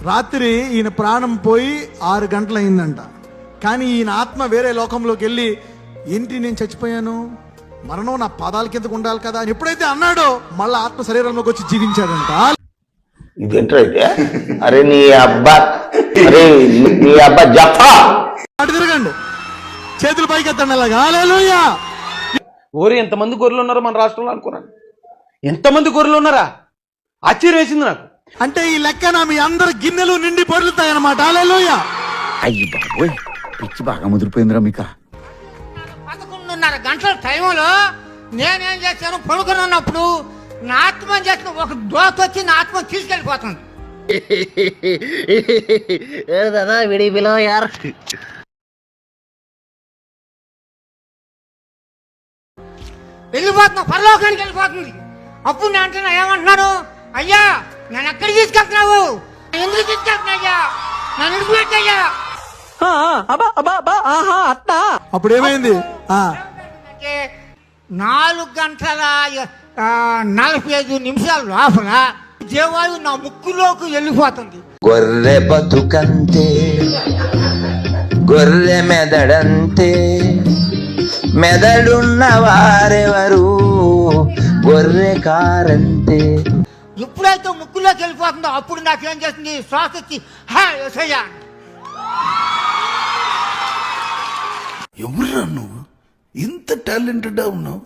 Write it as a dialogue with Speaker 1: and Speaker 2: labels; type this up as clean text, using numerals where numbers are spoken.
Speaker 1: రాత్రి ఈయన ప్రాణం పోయి 6 గంటలు అయిందంట. కానీ ఈయన ఆత్మ వేరే లోకంలోకి వెళ్ళి, ఏంటి నేను చచ్చిపోయాను, మరణం నా పాదాల కిందకు ఉండాలి కదా అని ఎప్పుడైతే అన్నాడో మళ్ళీ ఆత్మ శరీరంలోకి వచ్చి జీవించాడంట.
Speaker 2: ఇదేంటైతే అరే నీ అబ్బా జఫా
Speaker 1: అటు తిరగండి, చేతులు పైకి ఎత్తండి అలాగా. హల్లెలూయా.
Speaker 3: ఓరి ఎంతమంది గొర్రెలు ఉన్నారో మన రాష్ట్రంలో అనుకున్నాను. ఎంతమంది గొర్రెలు ఉన్నారా, ఆశ్చర్యం వేసింది నాకు.
Speaker 1: అంటే ఈ లెక్కన మీ అందరి గిన్నెలు నిండి పొరులుతాయన్నమాట. హల్లెలూయా.
Speaker 4: అయ్యి బాబోయ్, పిచ్చి బాగా ముదిరిపోయిందిరా మీక.
Speaker 5: 11:30 గంటల టైంలో నేనేం చేశాను, పడుకుని ఉన్నప్పుడు నా ఆత్మ చేసిన ఒక దోత వచ్చి నా ఆత్మ తీసుకెళ్ళిపోతుంది.
Speaker 6: दादा वीडियो पिलाओ यार.
Speaker 5: వెళ్ళిపోతున్నా, పరలోకానికి వెళ్ళిపోతుంది. అప్పుడు నేను అంటున్నా, ఏమంటున్నాను, అయ్యా నన్ను ఎక్కడికి తీసుకెళ్తున్నావు, ఎందుకు తీసుకెళ్తున్నా అయ్యా, నన్ను విడిచిపెట్టయ్యా.
Speaker 1: అప్పుడు ఏమైంది?
Speaker 5: 4:45 లోపల దేవాయు నా ముక్కులోకి వెళ్ళిపోతుంది.
Speaker 2: గొర్రె బతుకంతే, గొర్రె మెదడంతే, మెదడున్న వారెవరు, గొర్రె కారంతే.
Speaker 5: ఎప్పుడైతే ముక్కులోకి వెళ్ళిపోతుందో అప్పుడు నాకేం చేస్తుంది, శ్వాస వచ్చి హా యేసయ్యా.
Speaker 7: ఎవరురా నువ్వు, ఇంత టాలెంటెడ్ ఉన్నావు?